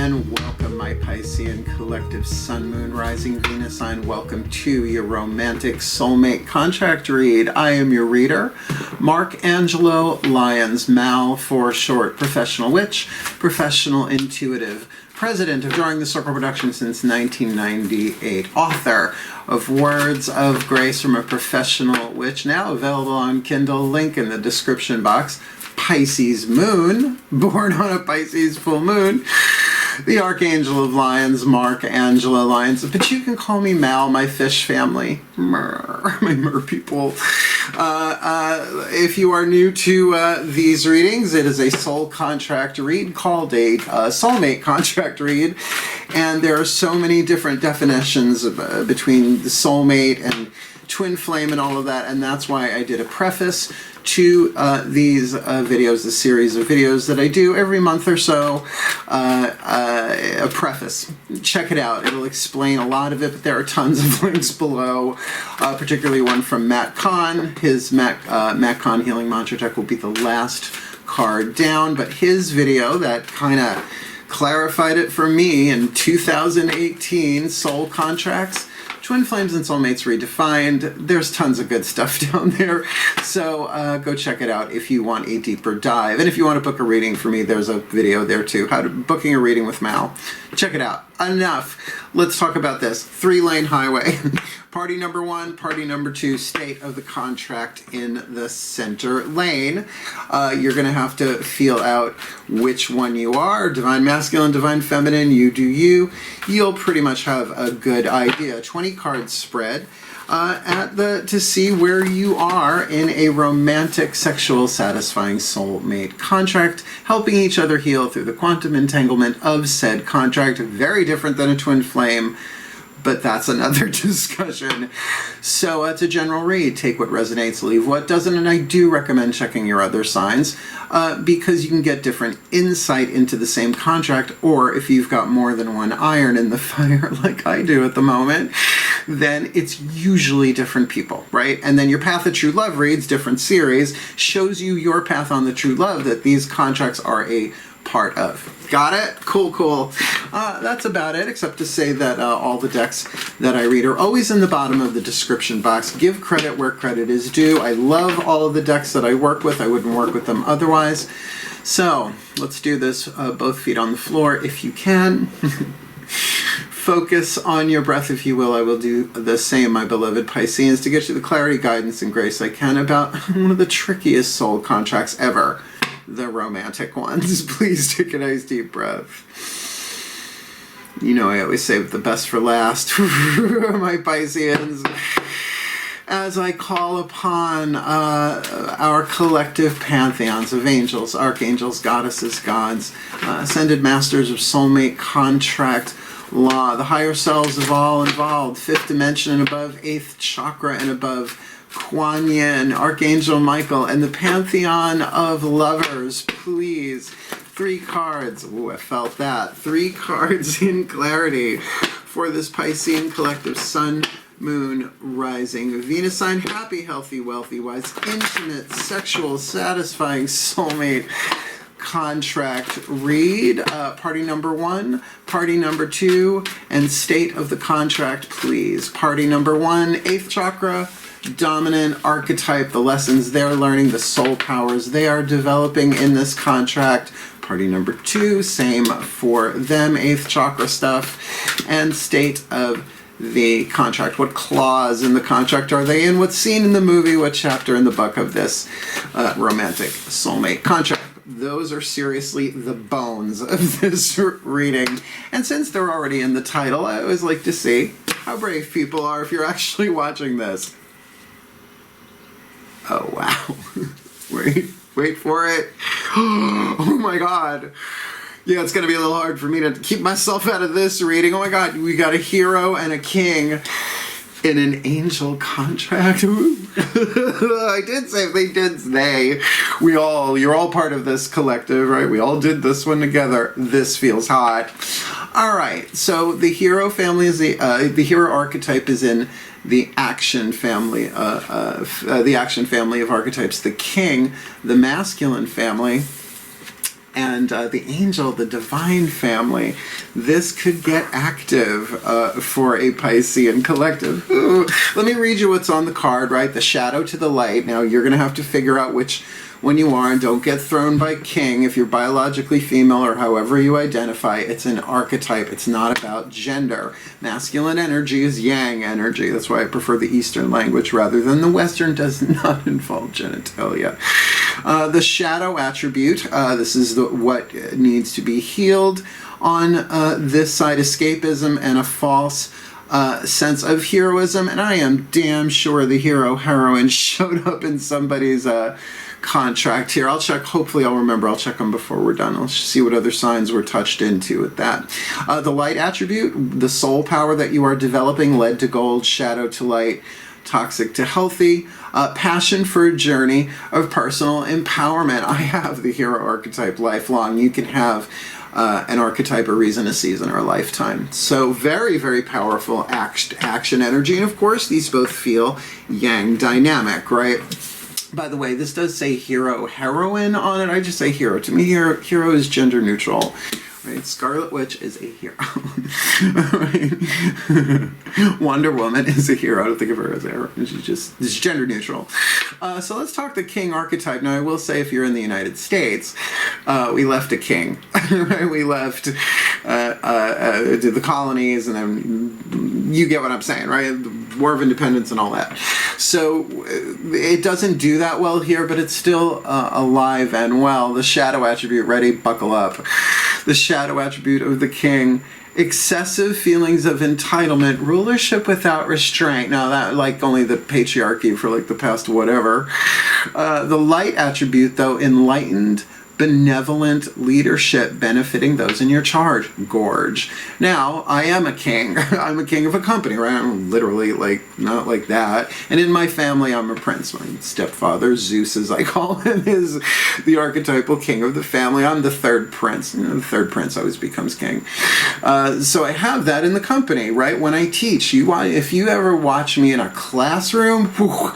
and welcome, my Piscean collective Sun, Moon, Rising, Venus sign. Welcome to your Romantic Soulmate contract read. I am your reader, Mark Angelo, Lyons, Mal for short, professional witch, professional intuitive, president of Drawing the Circle Productions since 1998, author of Words of Grace from a Professional Witch, now available on Kindle, link in the description box. Pisces moon, born on a Pisces full moon, the Archangel of Lyons, Mark Angelo Lyons, but you can call me Mal, my fish family, my mer people. If you are new to these readings, it is a soul contract read called a soulmate contract read, and there are so many different definitions between the soulmate and twin flame and all of that, and that's why I did a preface to these videos, the series of videos that I do every month or so, a preface. Check it out. It'll explain a lot of it, but there are tons of links below, particularly one from Matt Kahn. His Matt Kahn Healing Mantra Deck will be the last card down, but his video that kind of clarified it for me in 2018, Soul Contracts, Twin Flames and Soulmates Redefined. There's tons of good stuff down there, so go check it out if you want a deeper dive. And if you want to book a reading for me, there's a video there too, booking a reading with Mal. Check it out. Enough. Let's talk about this. 3-lane highway. Party number 1, party number 2, state of the contract in the center lane. You're going to have to feel out which one you are. Divine Masculine, Divine Feminine, you do you. You'll pretty much have a good idea. 20 card spread to see where you are in a romantic, sexual, satisfying soulmate contract, helping each other heal through the quantum entanglement of said contract. Very different than a twin flame, but that's another discussion. So it's a general read. Take what resonates, leave what doesn't, and I do recommend checking your other signs because you can get different insight into the same contract, or if you've got more than one iron in the fire like I do at the moment, then it's usually different people, right? And then your Path of True Love reads, different series, shows you your path on the true love that these contracts are a part of. Got it? Cool, cool. That's about it, except to say that all the decks that I read are always in the bottom of the description box. Give credit where credit is due. I love all of the decks that I work with. I wouldn't work with them otherwise. So let's do this, both feet on the floor if you can. Focus on your breath, if you will. I will do the same, my beloved Pisceans, to get you the clarity, guidance, and grace I can about one of the trickiest soul contracts ever. The romantic ones. Please take a nice deep breath. You know I always save the best for last, my Pisceans. As I call upon our collective pantheons of angels, archangels, goddesses, gods, ascended masters of soulmate contract law, the higher selves of all involved, 5th dimension and above, 8th chakra and above, Kuan Yin, Archangel Michael, and the pantheon of lovers, please. 3 cards. Ooh, I felt that. 3 cards in clarity for this Piscean collective Sun, Moon, Rising, Venus sign. Happy, healthy, wealthy, wise, intimate, sexual, satisfying soulmate contract read. Party number 1, party number 2, and state of the contract, please. Party number 1, 8th chakra, dominant archetype, the lessons they're learning, the soul powers they are developing in this contract. Party number 2, same for them, 8th chakra stuff, and state of the contract. What clause in the contract are they in? What's seen in the movie? What chapter in the book of this romantic soulmate contract? Those are seriously the bones of this reading. And since they're already in the title, I always like to see how brave people are if you're actually watching this. Oh, wow. Wait for it. Oh my God. Yeah, it's going to be a little hard for me to keep myself out of this reading. Oh my God, we got a hero and a king in an angel contract. I did say you're all part of this collective, right? We all did this one together. This feels hot. All right, so the hero family is the hero archetype is in the action family, the action family of archetypes. The king, the masculine family, and the angel, the divine family. This could get active for a Piscean collective. Ooh. Let me read you what's on the card, right? The shadow to the light. Now, you're going to have to figure out which one you are, and don't get thrown by king. If you're biologically female or however you identify, it's an archetype. It's not about gender. Masculine energy is yang energy. That's why I prefer the Eastern language rather than the Western. Does not involve genitalia. The shadow attribute, this is what needs to be healed on this side, escapism and a false sense of heroism. And I am damn sure the hero heroine showed up in somebody's contract here. I'll check. Hopefully I'll remember. I'll check them before we're done. I'll see what other signs were touched into with that. The light attribute, the soul power that you are developing, lead to gold, shadow to light, toxic to healthy, passion for a journey of personal empowerment. I have the hero archetype lifelong. You can have an archetype, a reason, a season, or a lifetime. So very, very powerful action energy. And of course, these both feel yang dynamic, right? By the way, this does say hero, heroine on it. I just say hero. To me, hero is gender neutral. Right? Scarlet Witch is a hero. Right? Wonder Woman is a hero. I don't think of her as a hero. It's gender neutral. So let's talk the king archetype. Now, I will say, if you're in the United States, we left a king. Right? We left the colonies, and then you get what I'm saying, right? The War of Independence and all that. So it doesn't do that well here, but it's still alive and well. The shadow attribute, ready, buckle up. The shadow attribute of the king, excessive feelings of entitlement, rulership without restraint. Now that, like, only the patriarchy for like the past whatever. The light attribute, though, enlightened, benevolent leadership benefiting those in your charge. Gorge. Now, I am a king. I'm a king of a company, right? I'm literally, like, not like that. And in my family, I'm a prince. My stepfather, Zeus, as I call him, is the archetypal king of the family. I'm the third prince. You know, the third prince always becomes king. So I have that in the company, right? When I teach, if you ever watch me in a classroom, whew,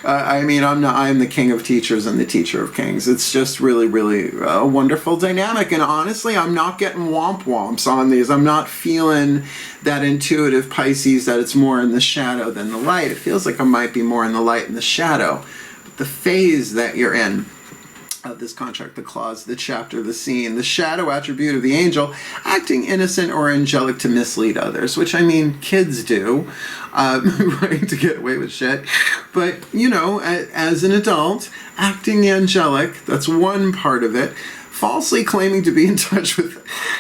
I mean, I'm the king of teachers and the teacher of kings. It's just really, really a wonderful dynamic. And honestly, I'm not getting womp-womps on these. I'm not feeling that intuitive Pisces that it's more in the shadow than the light. It feels like I might be more in the light and the shadow. But the phase that you're in of this contract, the clause, the chapter, the scene, the shadow attribute of the angel, acting innocent or angelic to mislead others, which, I mean, kids do, right, to get away with shit. But, you know, as an adult, acting angelic, that's one part of it. Falsely claiming to be in touch with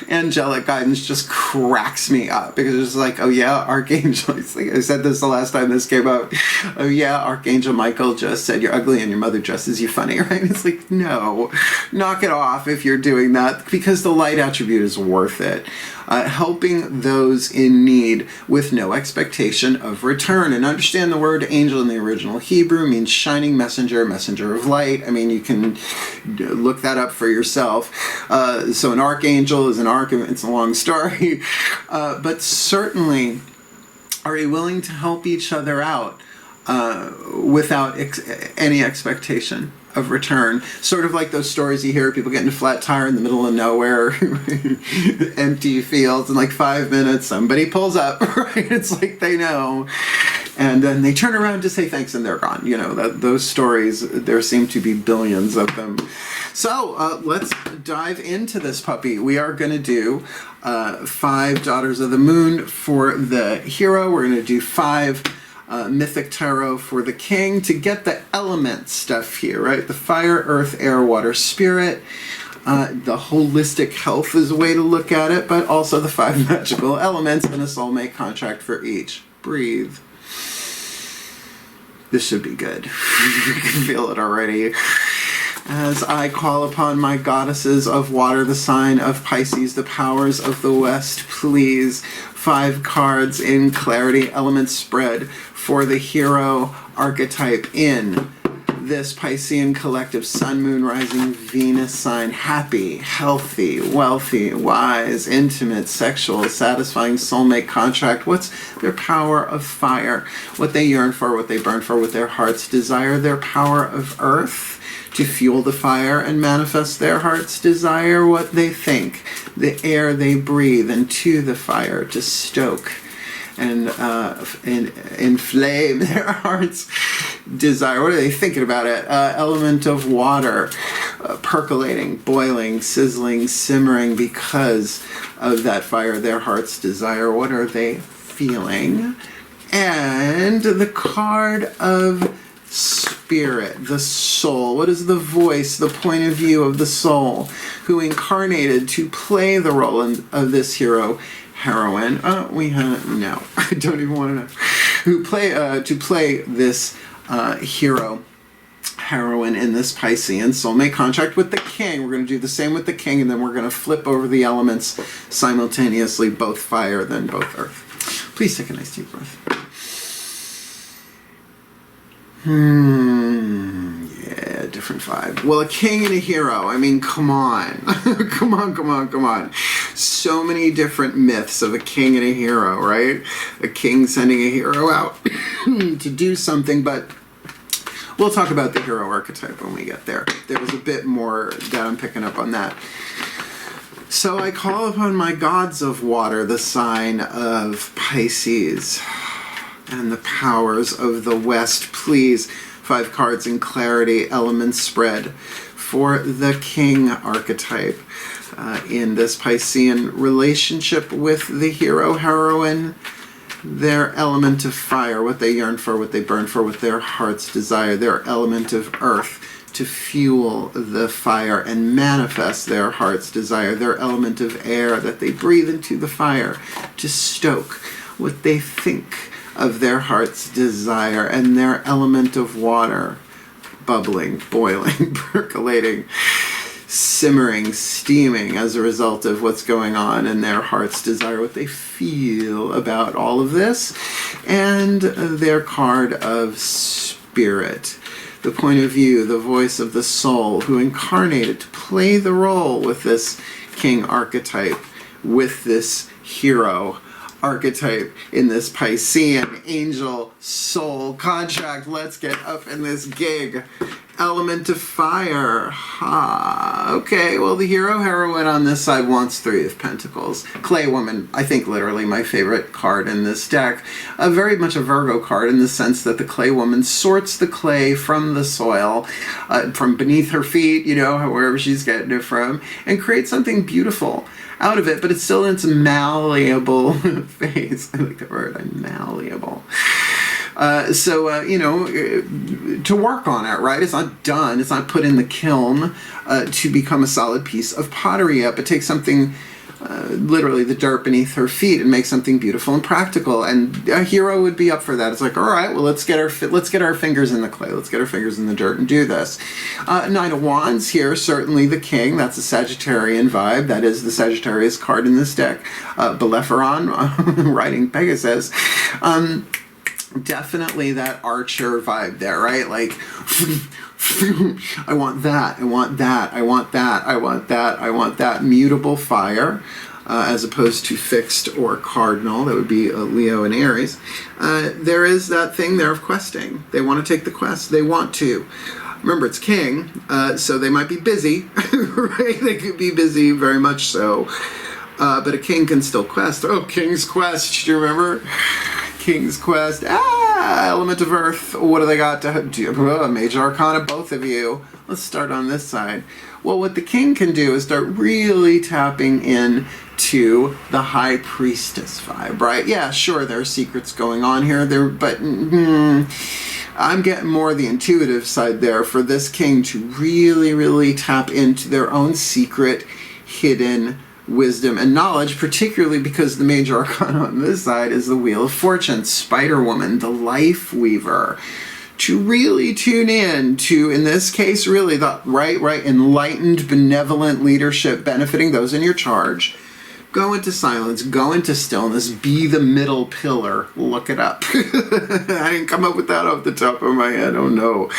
angelic guidance just cracks me up, because it's like, oh yeah, Archangel, I said this the last time this came out, oh yeah, Archangel Michael just said you're ugly and your mother dresses you funny, right? It's like, no, knock it off if you're doing that, because the light attribute is worth it. Helping those in need with no expectation of return. And understand the word angel in the original Hebrew means shining messenger, messenger of light. I mean, you can look that up for yourself. So an archangel is an it's a long story. But certainly, are you willing to help each other out without any expectation of return? Sort of like those stories you hear, people getting a flat tire in the middle of nowhere, empty fields, in like 5 minutes somebody pulls up, right? It's like they know, and then they turn around to say thanks and they're gone. You know, those stories, there seem to be billions of them. So let's dive into this puppy. We are going to do 5 Daughters of the Moon for the hero. We're going to do 5 Mythic Tarot for the king to get the element stuff here, right? The fire, earth, air, water, spirit. The holistic health is a way to look at it, but also the 5 magical elements and a soulmate contract for each. Breathe. This should be good. You can feel it already. As I call upon my goddesses of water, the sign of Pisces, the powers of the West, please, 5 cards in clarity element spread for the hero archetype in this Piscean collective sun, moon, rising, Venus sign, happy, healthy, wealthy, wise, intimate, sexual, satisfying soulmate contract. What's their power of fire? What they yearn for, what they burn for, what their hearts desire. Their power of earth, to fuel the fire and manifest their heart's desire. What they think, the air they breathe into the fire, to stoke and inflame their heart's desire. What are they thinking about it? Element of water, percolating, boiling, sizzling, simmering because of that fire, their heart's desire. What are they feeling? And the card of spirit, the soul. What is the voice, the point of view of the soul who incarnated to play the role of this hero, heroine? No, I don't even want to know. Who to play this hero, heroine in this Piscean soulmate contract with the king. We're going to do the same with the king, and then we're going to flip over the elements simultaneously, both fire, then both earth. Please take a nice deep breath. Yeah, different vibe. Well, a king and a hero. I mean, come on. come on. So many different myths of a king and a hero, right? A king sending a hero out to do something, but we'll talk about the hero archetype when we get there. There was a bit more that I'm picking up on that. So I call upon my gods of water, the sign of Pisces, and the powers of the West. Please, 5 cards in clarity, elements spread for the king archetype in this Piscean relationship with the hero, heroine. Their element of fire, what they yearn for, what they burn for, what their hearts desire. Their element of earth, to fuel the fire and manifest their heart's desire. Their element of air, that they breathe into the fire, to stoke what they think of their heart's desire. And their element of water, bubbling, boiling, percolating, simmering, steaming as a result of what's going on in their heart's desire, what they feel about all of this. And their card of spirit, the point of view, the voice of the soul who incarnated to play the role with this king archetype, with this hero archetype in this Piscean angel soul contract. Let's get up in this gig. Element of fire. Okay, well, the hero heroine on this side wants 3 of Pentacles. Clay woman, I think literally my favorite card in this deck. Very much a Virgo card in the sense that the clay woman sorts the clay from the soil, from beneath her feet, you know, wherever she's getting it from, and creates something beautiful out of it, but it's still in its malleable phase. I like that word, malleable. You know, to work on it, right? It's not done. It's not put in the kiln to become a solid piece of pottery yet, but take something, literally the dirt beneath her feet, and make something beautiful and practical. And a hero would be up for that. It's like, all right, well, let's get our fingers in the clay. Let's get our fingers in the dirt and do this. Knight of Wands here, certainly the king. That's a Sagittarian vibe. That is the Sagittarius card in this deck. Bellerophon, riding Pegasus. Definitely that archer vibe there, right? Like, I want that, I want that, I want that, I want that, I want that. Mutable fire, as opposed to fixed or cardinal. That would be Leo and Aries. There is that thing there of questing. They want to take the quest. They want to. Remember, it's king, so they might be busy, right? They could be busy, very much so. But a king can still quest. Oh, King's Quest, do you remember? King's Quest. Element of earth. What do they got to do? Major Arcana, both of you. Let's start on this side. Well, what the king can do is start really tapping in to the high priestess vibe, right? Yeah, sure, there are secrets going on here, but I'm getting more the intuitive side there for this king to really, really tap into their own secret, hidden wisdom and knowledge, particularly because the major arcana on this side is the Wheel of Fortune, Spider Woman, the Life Weaver. To really tune in to, in this case, really the right, enlightened, benevolent leadership benefiting those in your charge. Go into silence, go into stillness, be the middle pillar. Look it up. I didn't come up with that off the top of my head, oh no.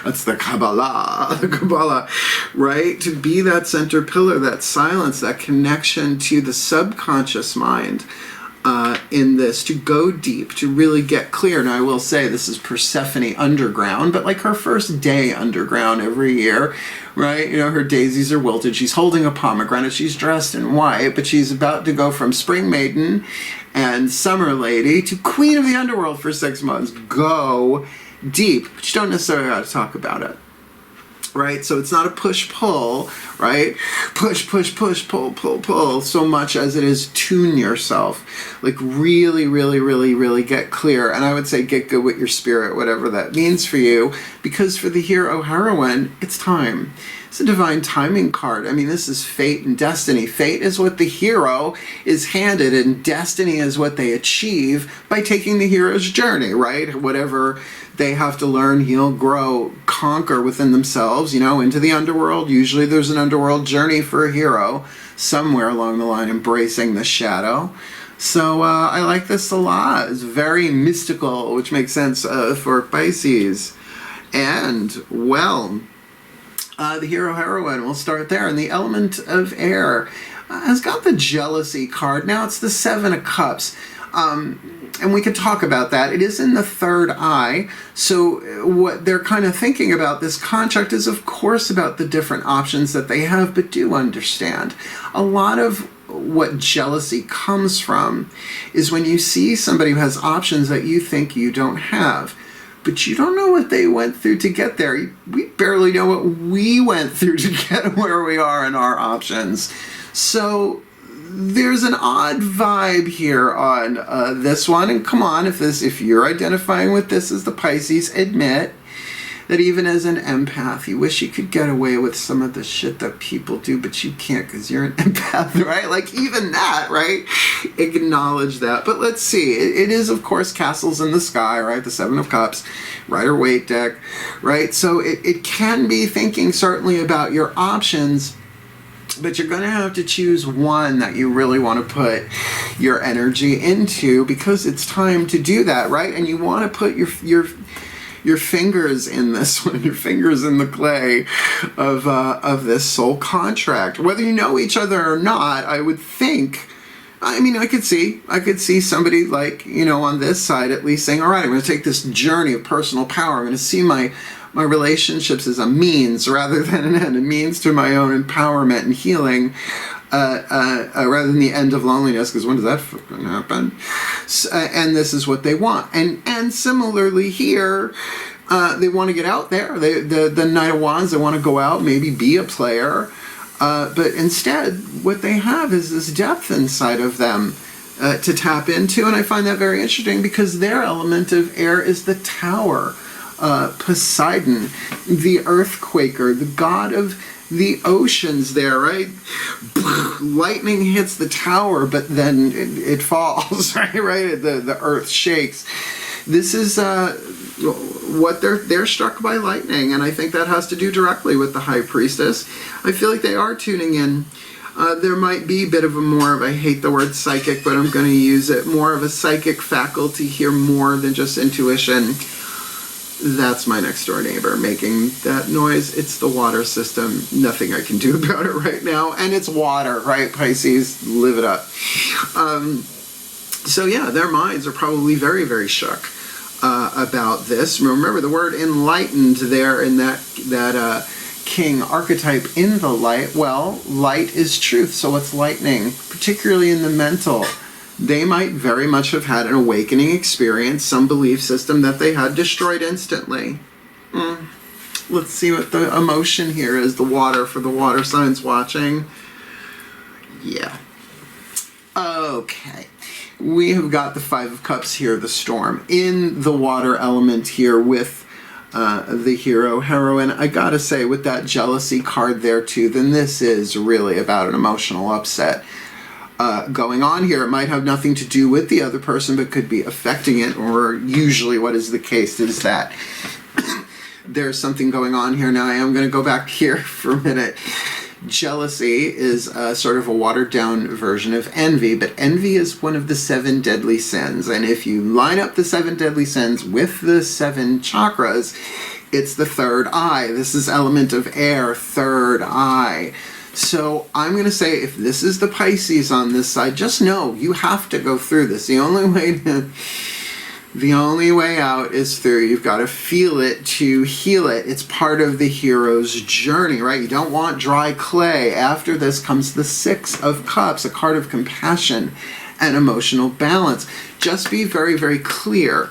That's the Kabbalah, right? To be that center pillar, that silence, that connection to the subconscious mind. In this, to go deep, to really get clear. Now I will say this is Persephone underground, but like her first day underground every year, right? You know, her daisies are wilted, she's holding a pomegranate, she's dressed in white, but she's about to go from spring maiden and summer lady to queen of the underworld for 6 months. Go deep, but you don't necessarily got to talk about it. Right? So it's not a push-pull, right? Push, pull, so much as it is tune yourself. Like really, really get clear. And I would say get good with your spirit, whatever that means for you. Because for the hero, heroine, it's time. It's a divine timing card. I mean, this is fate and destiny. Fate is what the hero is handed, and destiny is what they achieve by taking the hero's journey, right? Whatever they have to learn, heal, grow, conquer within themselves, you know, into the underworld. Usually there's an underworld journey for a hero somewhere along the line, embracing the shadow. So I like this a lot. It's very mystical, which makes sense for Pisces. And, well, the hero heroine, we'll start there. And the element of air has got the jealousy card. Now it's the 7 of Cups. And we could talk about that. It is in the third eye. So what they're kind of thinking about this contract is, of course, about the different options that they have, but do understand a lot of what jealousy comes from is when you see somebody who has options that you think you don't have, but you don't know what they went through to get there. We barely know what we went through to get where we are in our options. So there's an odd vibe here on this one, and come on, if you're identifying with this as the Pisces, admit that even as an empath, you wish you could get away with some of the shit that people do, but you can't because you're an empath, right? Like even that, right? Acknowledge that. But let's see. It is, of course, castles in the sky, right? The 7 of Cups, Rider-Waite deck, right? So it can be thinking certainly about your options, but you're going to have to choose one that you really want to put your energy into, because it's time to do that, right? And you want to put your fingers in this one, your fingers in the clay of this soul contract. Whether you know each other or not, I would think, I mean, I could see somebody like, you know, on this side at least saying, all right, I'm going to take this journey of personal power. I'm going to see my relationships as a means rather than an end, a means to my own empowerment and healing, rather than the end of loneliness, because when does that fucking happen? And this is what they want. And similarly here, they want to get out there. The Knight of Wands, they want to go out, maybe be a player, but instead what they have is this depth inside of them to tap into. And I find that very interesting because their element of air is the Tower. Poseidon, the earthquaker, the god of the oceans there, right? Lightning hits the tower, but then it falls, right? The earth shakes. This is what they're struck by lightning, and I think that has to do directly with the High Priestess. I feel like they are tuning in. There might be a bit of I hate the word psychic, but I'm going to use it, more of a psychic faculty here, more than just intuition. That's my next door neighbor making that noise. It's the water system. Nothing I can do about it right now. And it's water, right? Pisces, live it up. So yeah, their minds are probably very, very shook about this. Remember the word enlightened there in that king archetype in the light. Well, light is truth. So it's lightning, particularly in the mental. They might very much have had an awakening experience, some belief system that they had destroyed instantly. Let's see what the emotion here is, the water for the water signs watching. Yeah. Okay. We have got the 5 of Cups here, the storm, in the water element here with the hero, heroine. I gotta say, with that jealousy card there too, then this is really about an emotional upset. Going on here. It might have nothing to do with the other person, but could be affecting it, or usually what is the case is that there's something going on here. Now I am going to go back here for a minute. Jealousy is sort of a watered down version of envy, but envy is one of the 7 deadly sins, and if you line up the 7 deadly sins with the 7 chakras, It's the third eye. This is element of air, third eye. So I'm going to say, if this is the Pisces on this side, just know you have to go through this. The only way out is through. You've got to feel it to heal it. It's part of the hero's journey, right? You don't want dry clay. After this comes the Six of Cups, a card of compassion and emotional balance. Just be very, very clear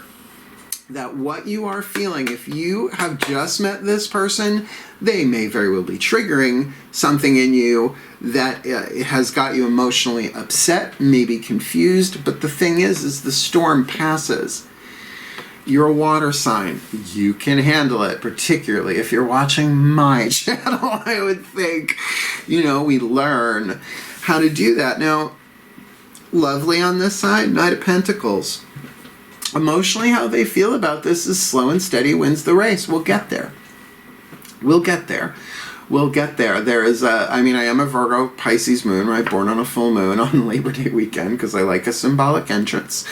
that what you are feeling, if you have just met this person, they may very well be triggering something in you that has got you emotionally upset, maybe confused. But the thing is the storm passes. You're a water sign. You can handle it, particularly if you're watching my channel. I would think, we learn how to do that. Now, lovely on this side, Knight of Pentacles. Emotionally, how they feel about this is slow and steady wins the race. We'll get there. We'll get there. We'll get there. There is I am a Virgo Pisces moon, right? Born on a full moon on Labor Day weekend because I like a symbolic entrance.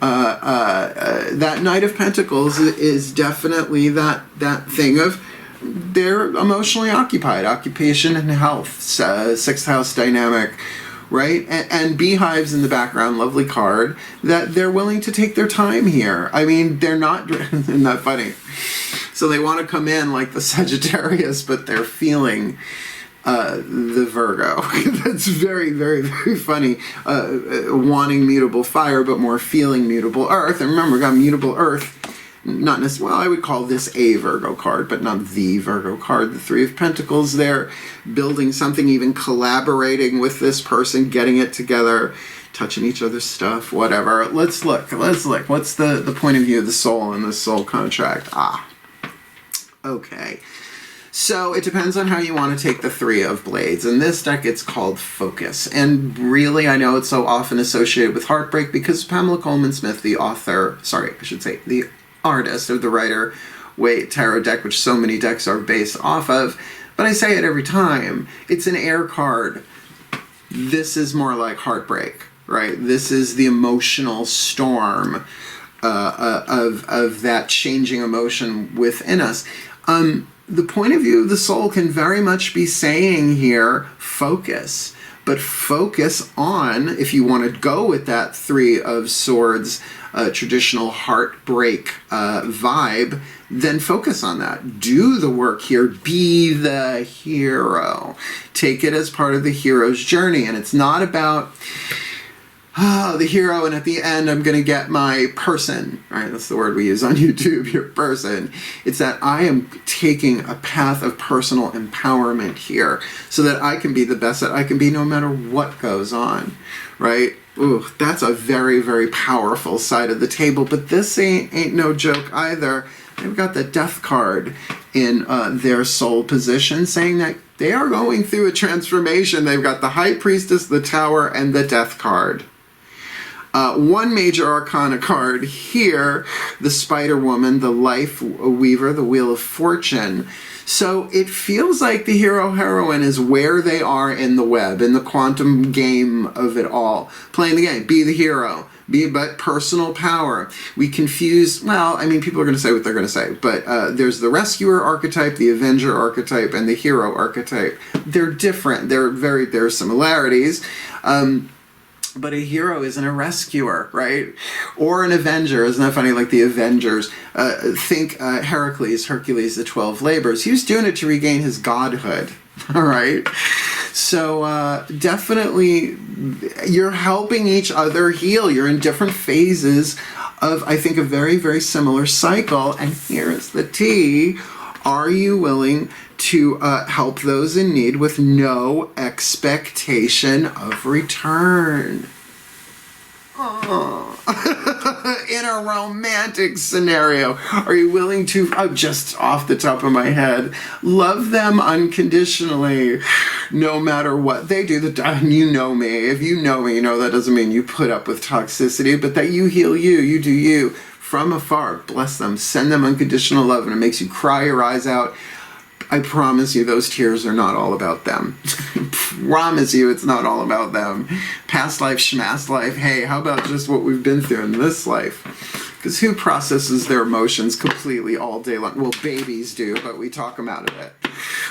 That Knight of Pentacles is definitely that thing of they're emotionally occupied. Occupation and health. Sixth house dynamic. Right? And beehives in the background, lovely card, that they're willing to take their time here. I mean, they're not, isn't that funny? So they want to come in like the Sagittarius, but they're feeling the Virgo. That's very, very, very funny. Wanting mutable fire, but more feeling mutable earth. And remember, we got mutable earth. Not necessarily, well, I would call this a Virgo card, but not the Virgo card. The Three of Pentacles there, building something, even collaborating with this person, getting it together, touching each other's stuff, whatever. Let's look. What's the point of view of the soul in this soul contract? Okay. So it depends on how you want to take the Three of Blades. In this deck, it's called Focus. And really, I know it's so often associated with heartbreak because Pamela Coleman Smith, the artist of the Rider-Waite Tarot deck, which so many decks are based off of, but I say it every time, it's an air card. This is more like heartbreak, right? This is the emotional storm of that changing emotion within us. The point of view of the soul can very much be saying here, focus. But focus on, if you want to go with that Three of Swords, traditional heartbreak vibe, then focus on that. Do the work here. Be the hero. Take it as part of the hero's journey. And it's not about the hero, and at the end I'm going to get my person. Right? That's the word we use on YouTube, your person. It's that I am taking a path of personal empowerment here so that I can be the best that I can be no matter what goes on. Right? Ooh, that's a very, very powerful side of the table. But this ain't no joke either. They've got the Death card in their soul position, saying that they are going through a transformation. They've got the High Priestess, the Tower, and the Death card. One major arcana card here, the Spider Woman, the Life Weaver, the Wheel of Fortune. So it feels like the hero-heroine is where they are in the web, in the quantum game of it all. Playing the game, be the hero, be but personal power. We confuse, well, I mean, people are going to say what they're going to say, but there's the rescuer archetype, the avenger archetype, and the hero archetype. They're different. There are similarities. But a hero isn't a rescuer, right? Or an avenger. Isn't that funny? Like the Avengers. Think Hercules, the 12 labors. He was doing it to regain his godhood, all right? So definitely you're helping each other heal. You're in different phases of, I think, a very, very similar cycle. And here's the tea. Are you willing to help those in need with no expectation of return? Oh. In a romantic scenario, are you willing to, just off the top of my head, love them unconditionally no matter what they do? You know me. If you know me, you know that doesn't mean you put up with toxicity, but that you heal you, you do you. From afar, bless them, send them unconditional love, and it makes you cry your eyes out. I promise you those tears are not all about them. Promise you it's not all about them. Past life, schmass life, hey, how about just what we've been through in this life? Because who processes their emotions completely all day long? Well, babies do, but we talk them out of it.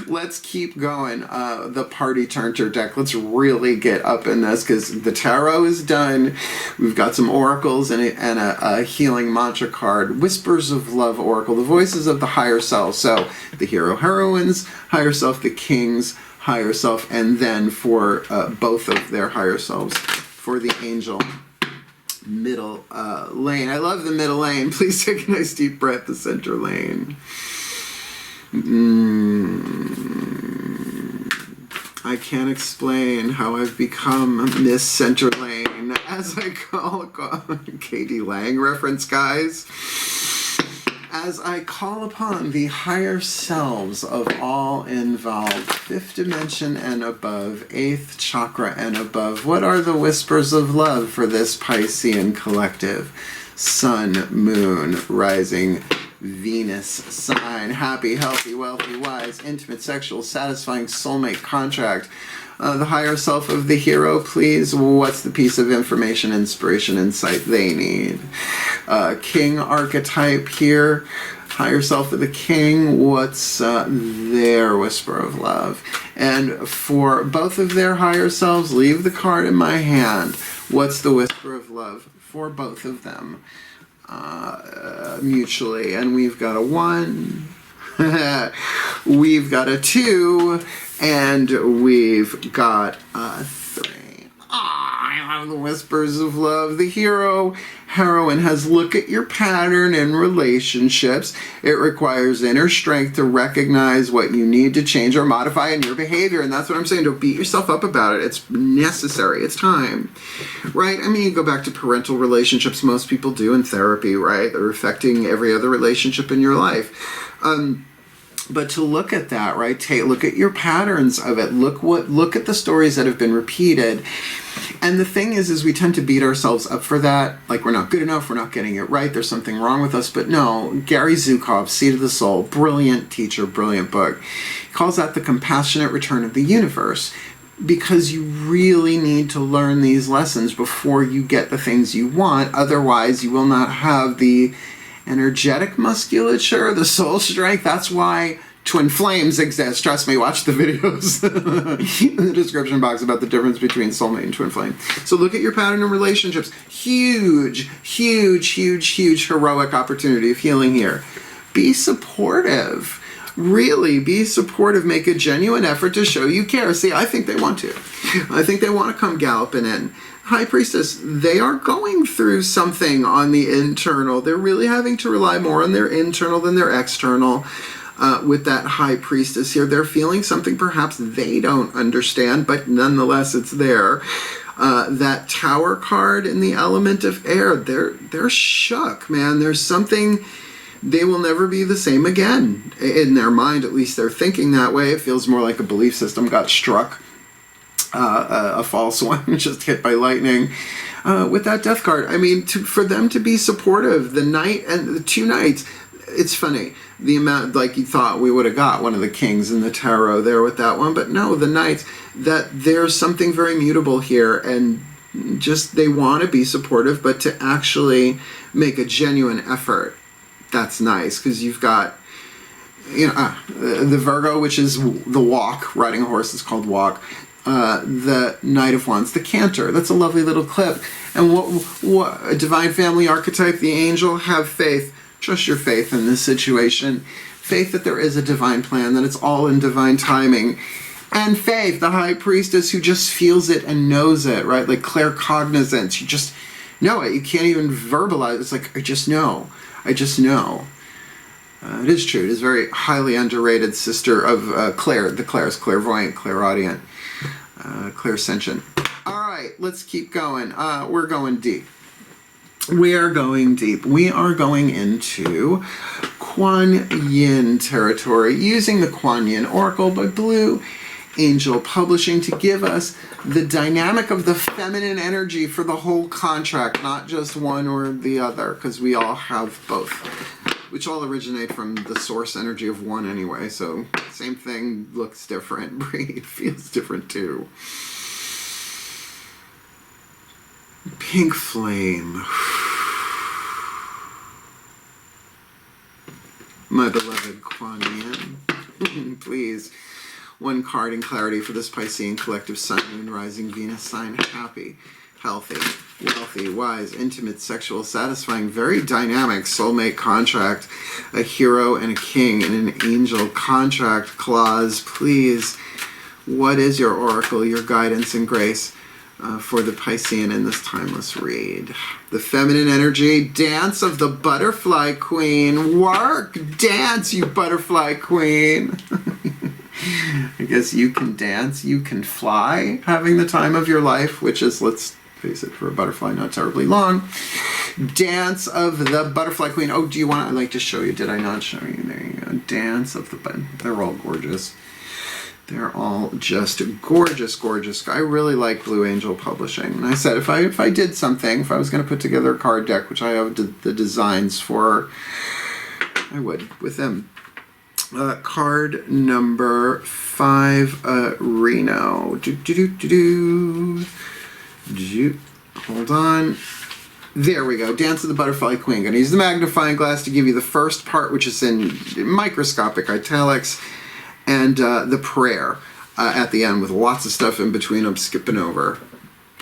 Let's keep going. The Party Turner deck. Let's really get up in this, because the tarot is done. We've got some oracles and a healing mantra card. Whispers of Love Oracle. The voices of the higher self. So the hero, heroines, higher self, the kings, higher self, and then for both of their higher selves, for the angel. Middle lane. I love the middle lane. Please take a nice deep breath. The center lane. I can't explain how I've become Miss Center Lane, as I call Katie Lang reference, guys. As I call upon the higher selves of all involved, 5th dimension and above, 8th chakra and above. What are the whispers of love for this Piscean collective? Sun, moon, rising, Venus sign. Happy, healthy, wealthy, wise, intimate, sexual, satisfying soulmate contract. The higher self of the hero, please. What's the piece of information, inspiration, insight they need? King archetype here. Higher self of the king. What's their whisper of love? And for both of their higher selves, leave the card in my hand. What's the whisper of love for both of them? Mutually. And we've got a 1. We've got a 2. And we've got a 3. I love the whispers of love. The hero, heroine has look at your pattern in relationships. It requires inner strength to recognize what you need to change or modify in your behavior. And that's what I'm saying. Don't beat yourself up about it. It's necessary. It's time. Right? I mean, you go back to parental relationships. Most people do in therapy, right? They're affecting every other relationship in your life. But to look at that, right? Look at your patterns of it. Look at the stories that have been repeated. And the thing is we tend to beat ourselves up for that. Like, we're not good enough, we're not getting it right, there's something wrong with us. But no, Gary Zukov, Seed of the Soul, brilliant teacher, brilliant book, calls that the compassionate return of the universe. Because you really need to learn these lessons before you get the things you want. Otherwise, you will not have the energetic musculature, the soul strength. That's why twin flames exist. Trust me, watch the videos in the description box about the difference between soulmate and twin flame. So look at your pattern in relationships. Huge, huge, huge, huge heroic opportunity of healing here. Be supportive. Really be supportive. Make a genuine effort to show you care. See, I think they want to. I think they want to come galloping in. High Priestess, they are going through something on the internal. They're really having to rely more on their internal than their external. With that High Priestess here, they're feeling something perhaps they don't understand, but nonetheless it's there. That Tower card in the element of air, they're shook, man. There's something. They will never be the same again. In their mind, at least they're thinking that way. It feels more like a belief system got struck. A false one, just hit by lightning. With that Death card, I mean, for them to be supportive, the Knight and the 2 Knights, it's funny. The amount, like you thought we would have got one of the kings in the tarot there with that one, but no, the Knights, that there's something very mutable here, and just they want to be supportive, but to actually make a genuine effort, that's nice, because you've got, you know, the Virgo, which is the walk, riding a horse is called walk. The Knight of Wands, the Cantor. That's a lovely little clip. And what a divine family archetype, the angel, have faith. Trust your faith in this situation. Faith that there is a divine plan, that it's all in divine timing. And faith, the High Priestess, who just feels it and knows it, right? Like claircognizance. You just know it. You can't even verbalize it. It's like, I just know. I just know. It is true. It is very highly underrated sister of Claire. The Claire's clairvoyant, clairaudient. Clairsentient. All right, let's keep going. We're going deep. We are going deep. We are going into Kuan Yin territory, using the Kuan Yin Oracle by Blue Angel Publishing to give us the dynamic of the feminine energy for the whole contract, not just one or the other, because we all have both, which all originate from the source energy of one anyway. So same thing, looks different, breathe, feels different too. Pink flame. my beloved Kuan Yin. Please, one card in clarity for this Piscean collective Sun, Moon, Rising, Venus sign. Happy, healthy, wealthy, wise, intimate, sexual, satisfying, very dynamic soulmate contract, a hero and a king, and an angel contract clause. Please, what is your oracle, your guidance and grace for the Piscean in this timeless read? The feminine energy, dance of the butterfly queen. Work, dance, you butterfly queen. I guess you can dance, you can fly, having the time of your life, which is, let's face it, for a butterfly, not terribly long. Dance of the butterfly queen. Oh, do you want, I'd like to show you, did I not show you? There you go. Dance of the butterfly. They're all gorgeous. They're all just gorgeous, gorgeous. I really like Blue Angel Publishing. And I said, if I did something, if I was going to put together a card deck, which I have the designs for, I would, with them. Card number 5, Reno. Hold on. There we go. Dance of the Butterfly Queen. Going to use the magnifying glass to give you the first part, which is in microscopic italics, and the prayer at the end with lots of stuff in between I'm skipping over.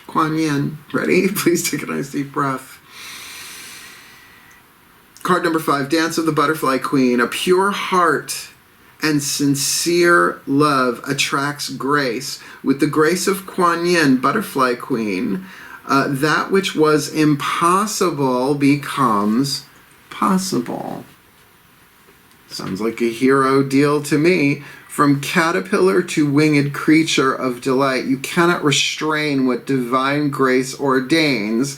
Kuan Yin, ready? Please take a nice deep breath. Card number 5, Dance of the Butterfly Queen. A pure heart and sincere love attracts grace. With the grace of Kuan Yin, Butterfly Queen, that which was impossible becomes possible. Sounds like a hero deal to me. From caterpillar to winged creature of delight, you cannot restrain what divine grace ordains,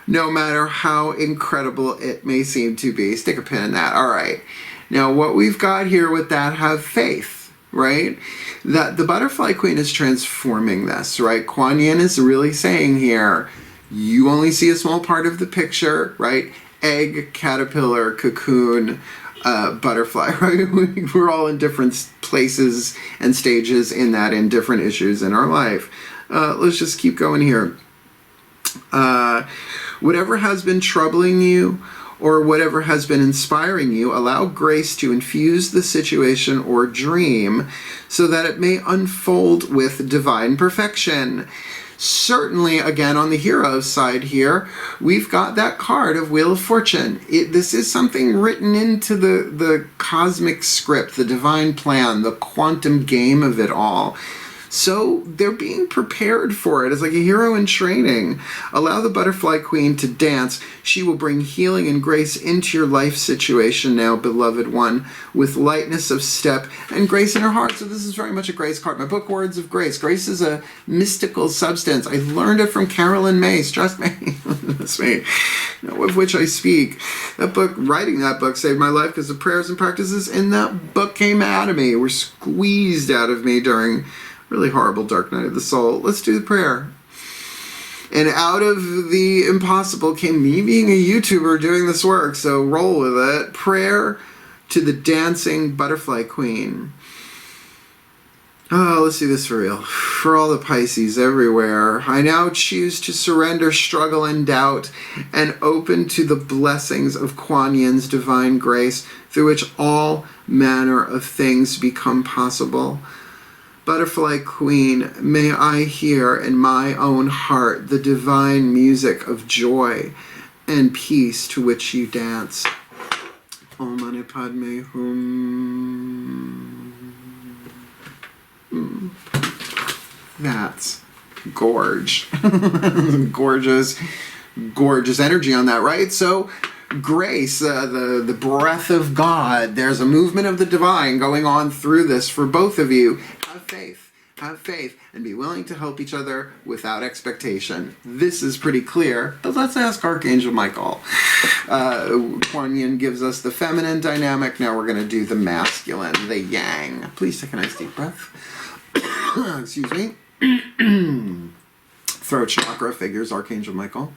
no matter how incredible it may seem to be. Stick a pin in that. All right. Now, what we've got here with that, have faith, right? That the Butterfly Queen is transforming this, right? Kuan Yin is really saying here, you only see a small part of the picture, right? Egg, caterpillar, cocoon, butterfly, right? We're all in different places and stages in that, in different issues in our life. Let's just keep going here. Whatever has been troubling you or whatever has been inspiring you, allow grace to infuse the situation or dream so that it may unfold with divine perfection. Certainly, again, on the hero side here, we've got that card of Wheel of Fortune. This is something written into the cosmic script, the divine plan, the quantum game of it all. So they're being prepared for it. It's like a hero in training. Allow the Butterfly Queen to dance. She will bring healing and grace into your life situation now, beloved one, with lightness of step and grace in her heart. So this is very much a grace card. My book, Words of Grace. Grace is a mystical substance. I learned it from Carolyn Mace. Trust me. That's me. Of which I speak. That book, writing that book, saved my life because the prayers and practices in that book came out of me, were squeezed out of me during really horrible dark night of the soul. Let's do the prayer. And out of the impossible came me being a YouTuber doing this work, so roll with it. Prayer to the dancing Butterfly Queen. Oh, let's do this for real. For all the Pisces everywhere, I now choose to surrender struggle and doubt and open to the blessings of Kuan Yin's divine grace, through which all manner of things become possible. Butterfly Queen, may I hear in my own heart the divine music of joy and peace to which you dance. Om Mani Padme Hum. That's gorge. Gorgeous, gorgeous energy on that, right? So grace, the breath of God. There's a movement of the divine going on through this for both of you. Have faith, and be willing to help each other without expectation. This is pretty clear, but let's ask Archangel Michael. Kuan Yin gives us the feminine dynamic. Now we're going to do the masculine, the yang. Please take a nice deep breath. Excuse me. Throat chakra figures Archangel Michael.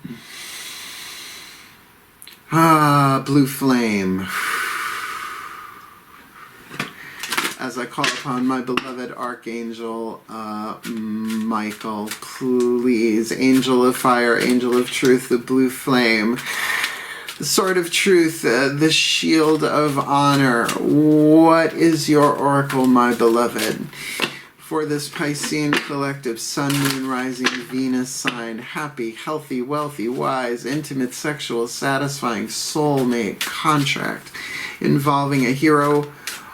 Blue flame. As I call upon my beloved Archangel Michael, please, angel of fire, angel of truth, the blue flame, The sword of truth, the shield of honor. What is your oracle, my beloved? For this Piscean collective, Sun, Moon, Rising, Venus sign, happy, healthy, wealthy, wise, intimate, sexual, satisfying, soulmate contract involving a hero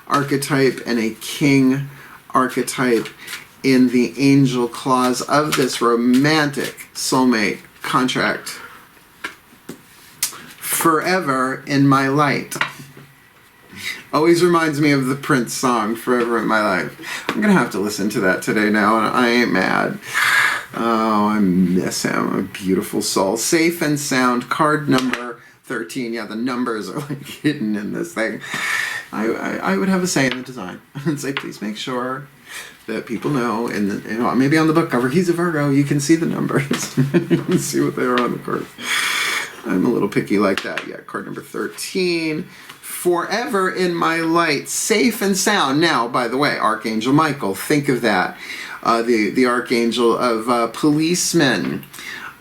archetype and a king archetype in the angel clause of this romantic soulmate contract. Forever in my light. Always reminds me of the Prince song, Forever in My Life. I'm going to have to listen to that today now, and I ain't mad. Oh, I miss him. A beautiful soul. Safe and sound, card number 13. Yeah, the numbers are like hidden in this thing. I would have a say in the design and say, please make sure that people know, and maybe on the book cover, he's a Virgo, you can see the numbers. You can see what they are on the card. I'm a little picky like that. Yeah, card number 13. Forever in my light, safe and sound. Now, by the way, Archangel Michael, think of that. The archangel of policemen,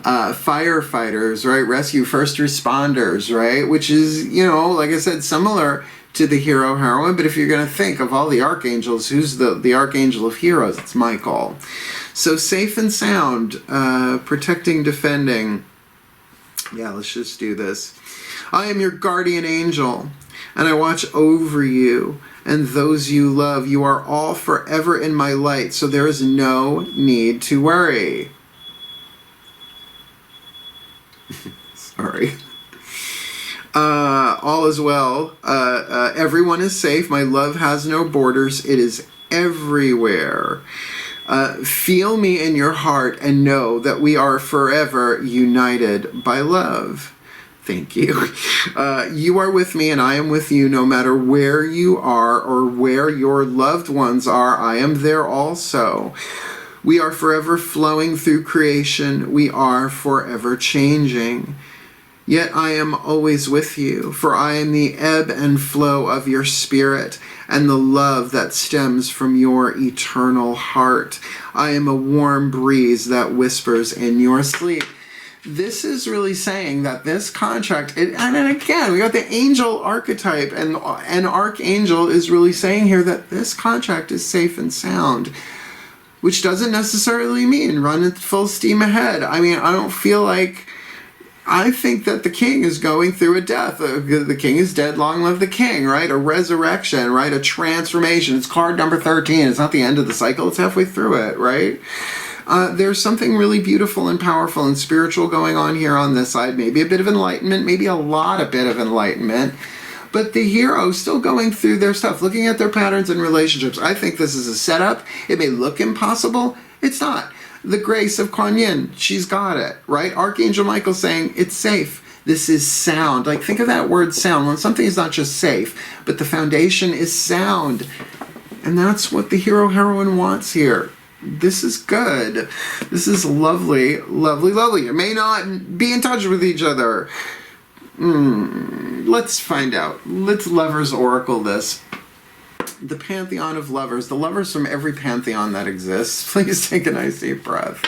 firefighters, right? Rescue, first responders, right? Which is, like I said, similar to the hero, heroine. But if you're going to think of all the archangels, who's the archangel of heroes? It's Michael. So safe and sound, protecting, defending. Yeah, let's just do this. I am your guardian angel, and I watch over you and those you love. You are all forever in my light, so there is no need to worry. Sorry. All is well. Everyone is safe. My love has no borders. It is everywhere. Feel me in your heart and know that we are forever united by love. Thank you. You are with me and I am with you no matter where you are or where your loved ones are. I am there also. We are forever flowing through creation. We are forever changing. Yet I am always with you, for I am the ebb and flow of your spirit and the love that stems from your eternal heart. I am a warm breeze that whispers in your sleep. This is really saying that this contract, and again, we got the angel archetype, and an archangel is really saying here that this contract is safe and sound, which doesn't necessarily mean run at full steam ahead. I mean, I think that the king is going through a death. The king is dead, long live the king, right? A resurrection, right? A transformation. It's card number 13. It's not the end of the cycle. It's halfway through it, right? There's something really beautiful and powerful and spiritual going on here on this side. Maybe a bit of enlightenment, maybe a bit of enlightenment. But the hero still going through their stuff, looking at their patterns and relationships. I think this is a setup. It may look impossible. It's not. The grace of Kuan Yin, she's got it, right? Archangel Michael saying, it's safe. This is sound. Like, think of that word sound. When something is not just safe, but the foundation is sound. And that's what the hero heroine wants here. This is good. This is lovely, lovely, lovely. You may not be in touch with each other. Let's find out. Let's Lovers Oracle this. The pantheon of lovers, the lovers from every pantheon that exists. Please take a nice deep breath.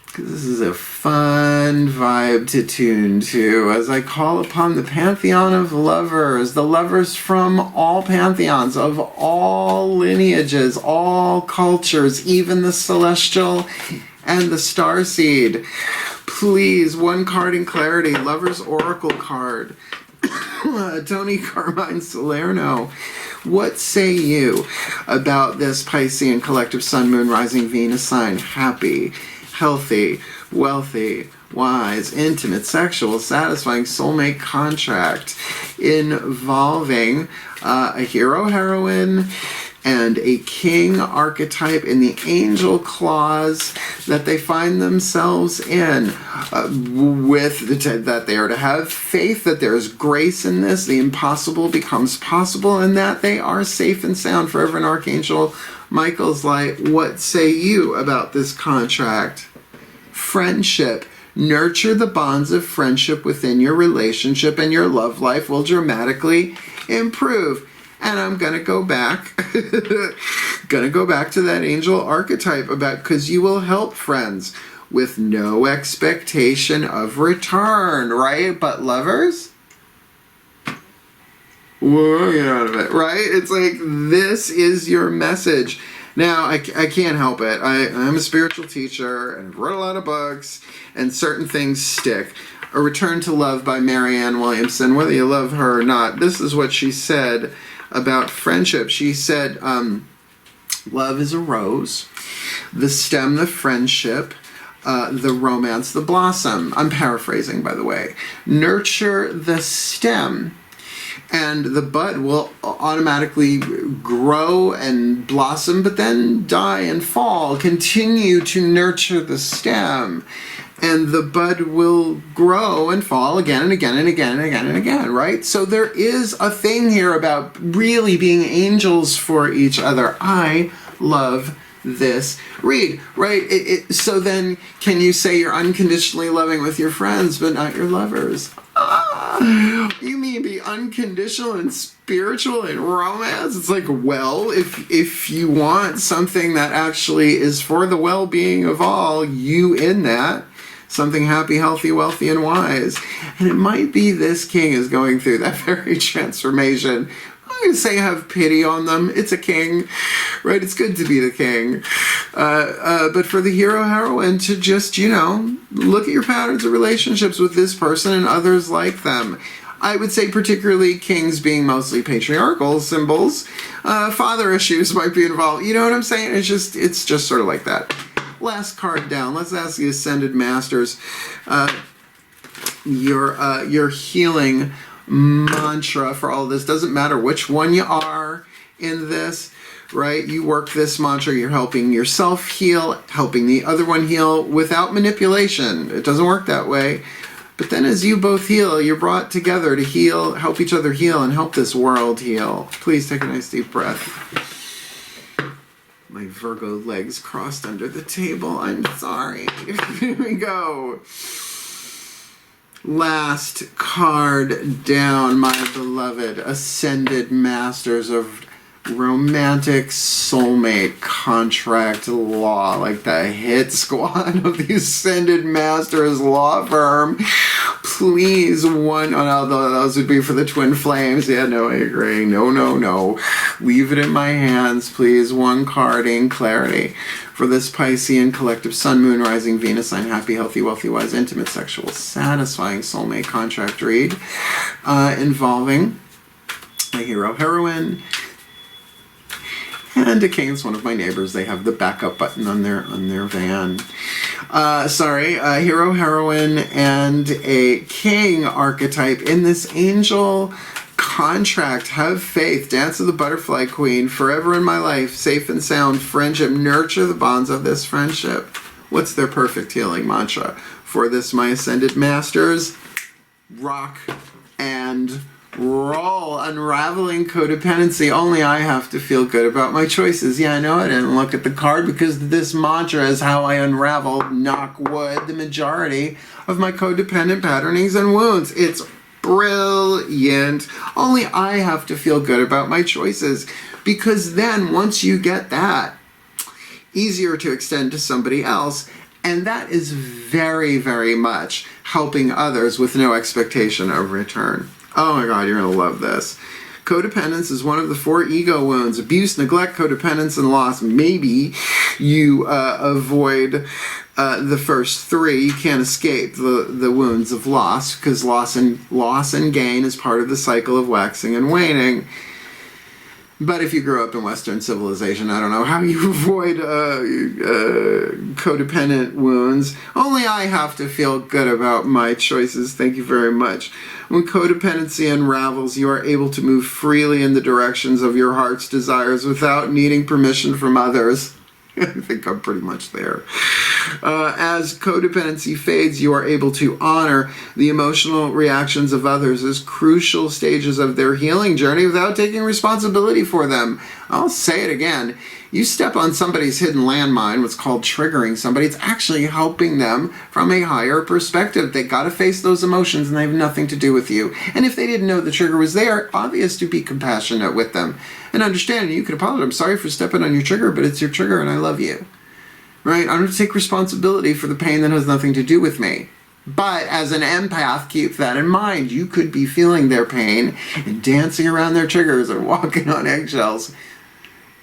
Because this is a fun vibe to tune to as I call upon the pantheon of lovers, the lovers from all pantheons, of all lineages, all cultures, even the celestial and the starseed. Please, one card in clarity, Lovers Oracle card. Tony Carmine Salerno, what say you about this Piscean collective Sun, Moon, Rising, Venus sign? Happy, healthy, wealthy, wise, intimate, sexual, satisfying soulmate contract involving a hero heroine and a king archetype in the angel clause that they find themselves in, that they are to have faith, that there is grace in this, the impossible becomes possible, and that they are safe and sound forever in Archangel Michael's light. What say you about this contract? Friendship. Nurture the bonds of friendship within your relationship, and your love life will dramatically improve. And I'm going to go back to that angel archetype because you will help friends with no expectation of return, right? But lovers? Whoa, get out of it, right? It's like, this is your message. Now, I can't help it. I'm a spiritual teacher, and I've read a lot of books, and certain things stick. A Return to Love by Marianne Williamson, whether you love her or not, this is what she said about friendship. She said, love is a rose, the stem, the friendship, the romance, the blossom. I'm paraphrasing, by the way. Nurture the stem, and the bud will automatically grow and blossom, but then die and fall. Continue to nurture the stem, and the bud will grow and fall again and again and again and again and again, right? So there is a thing here about really being angels for each other. I love this read, right? So then, can you say you're unconditionally loving with your friends, but not your lovers? You mean be unconditional and spiritual in romance? It's like, well, if you want something that actually is for the well-being of all, you in that, something happy, healthy, wealthy, and wise. And it might be this king is going through that very transformation. I'm going to say have pity on them. It's a king, right? It's good to be the king. But for the hero, heroine to just, look at your patterns of relationships with this person and others like them. I would say particularly kings being mostly patriarchal symbols. Father issues might be involved. You know what I'm saying? It's just sort of like that. Last card down. Let's ask the Ascended Masters your healing mantra for all of this. Doesn't matter which one you are in this, right? You work this mantra, you're helping yourself heal, helping the other one heal without manipulation. It doesn't work that way. But then as you both heal, you're brought together to heal, help each other heal, and help this world heal. Please take a nice deep breath. My Virgo legs crossed under the table. I'm sorry. Here we go. Last card down, my beloved Ascended Masters of Romantic Soulmate Contract Law, like the hit squad of the Ascended Masters law firm. Please, those would be for the twin flames. Yeah, no, I agree. No. Leave it in my hands, please. One card in clarity for this Piscean collective Sun, Moon, Rising, Venus sign, happy, healthy, wealthy, wise, intimate, sexual, satisfying soulmate contract read involving a hero, heroine, and a king. It's one of my neighbors. They have the backup button on their van. Hero, heroine, and a king archetype in this angel contract. Have faith, dance of the butterfly queen, forever in my life, safe and sound, friendship, nurture the bonds of this friendship. What's their perfect healing mantra for this, my Ascended Masters? Rock and roll. Unraveling codependency. Only I have to feel good about my choices. Yeah, I know I didn't look at the card because this mantra is how I unraveled, knock wood, the majority of my codependent patternings and wounds. It's brilliant. Only I have to feel good about my choices, because then once you get that, easier to extend to somebody else, and that is very, very much helping others with no expectation of return. Oh my God, you're going to love this. Codependence is one of the 4 ego wounds. Abuse, neglect, codependence, and loss. Maybe you avoid the first 3. You can't escape the wounds of loss, because loss and gain is part of the cycle of waxing and waning. But if you grew up in Western civilization, I don't know how you avoid codependent wounds. Only I have to feel good about my choices. Thank you very much. When codependency unravels, you are able to move freely in the directions of your heart's desires without needing permission from others. I think I'm pretty much there. As codependency fades, you are able to honor the emotional reactions of others as crucial stages of their healing journey without taking responsibility for them. I'll say it again. You step on somebody's hidden landmine, what's called triggering somebody, it's actually helping them from a higher perspective. They got to face those emotions and they have nothing to do with you. And if they didn't know the trigger was there, obvious to be compassionate with them and understand. You could apologize. I'm sorry for stepping on your trigger, but it's your trigger and I love you. right? I don't have to take responsibility for the pain that has nothing to do with me. But as an empath, keep that in mind. You could be feeling their pain and dancing around their triggers or walking on eggshells.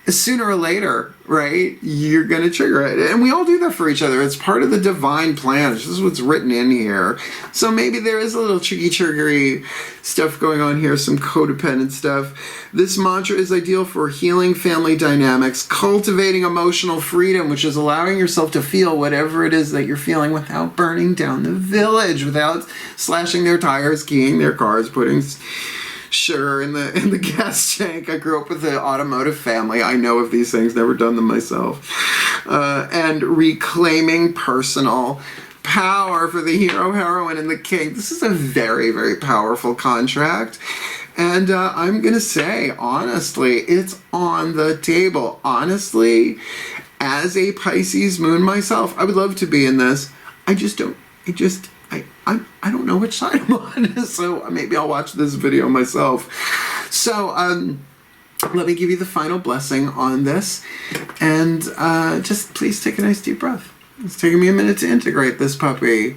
Sooner or later, right, you're going to trigger it. And we all do that for each other. It's part of the divine plan. This is what's written in here. So maybe there is a little triggery stuff going on here, some codependent stuff. This mantra is ideal for healing family dynamics, cultivating emotional freedom, which is allowing yourself to feel whatever it is that you're feeling without burning down the village, without slashing their tires, keying their cars, putting sugar in the gas tank. I grew up with an automotive family. I know of these things, never done them myself. And reclaiming personal power for the hero, heroine, and the king. This is a very, very powerful contract. And I'm going to say, honestly, it's on the table. Honestly, as a Pisces moon myself, I would love to be in this. I don't know which side I'm on, so maybe I'll watch this video myself. So let me give you the final blessing on this, and just please take a nice deep breath. It's taking me a minute to integrate this puppy,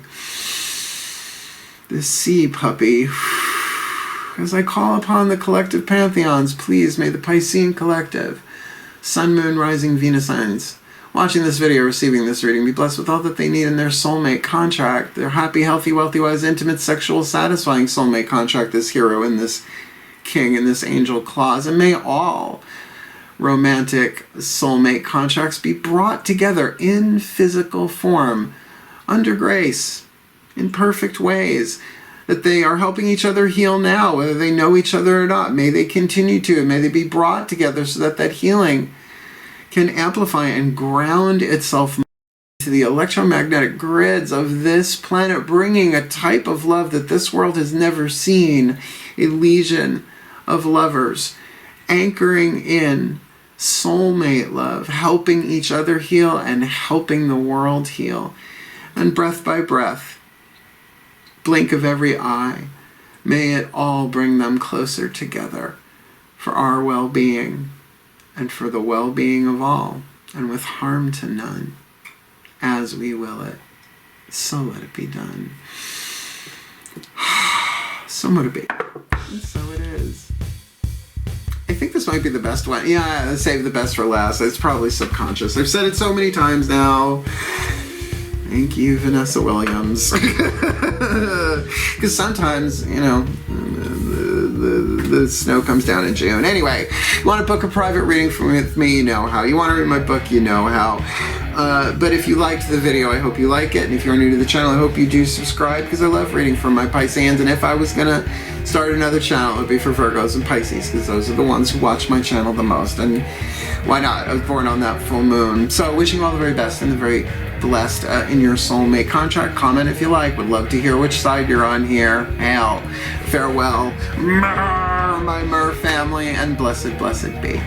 this sea puppy. As I call upon the collective pantheons, please may the Piscean collective, Sun, Moon, Rising, Venus signs, watching this video, receiving this reading, be blessed with all that they need in their soulmate contract, their happy, healthy, wealthy, wise, intimate, sexual, satisfying soulmate contract, this hero and this king and this angel clause. And may all romantic soulmate contracts be brought together in physical form, under grace, in perfect ways, that they are helping each other heal now, whether they know each other or not. May they continue to, and may they be brought together so that that healing can amplify and ground itself to the electromagnetic grids of this planet, bringing a type of love that this world has never seen, a legion of lovers, anchoring in soulmate love, helping each other heal and helping the world heal. And breath by breath, blink of every eye, may it all bring them closer together for our well-being and for the well-being of all, and with harm to none, as we will it. So let it be done. So let it be. And so it is. I think this might be the best one. Yeah, save the best for last. It's probably subconscious. I've said it so many times now. Thank you, Vanessa Williams. Because sometimes, you know, the snow comes down in June. Anyway, you want to book a private reading with me, you know how. You want to read my book, you know how. But if you liked the video, I hope you like it. And if you're new to the channel, I hope you do subscribe, because I love reading from my Pisceans. And if I was going to start another channel, it would be for Virgos and Pisces, because those are the ones who watch my channel the most. And why not? I was born on that full moon. So wishing you all the very best and the very blessed in your soulmate contract. Comment if you like. Would love to hear which side you're on here. Hail. Farewell. My Mer family, and blessed, blessed be.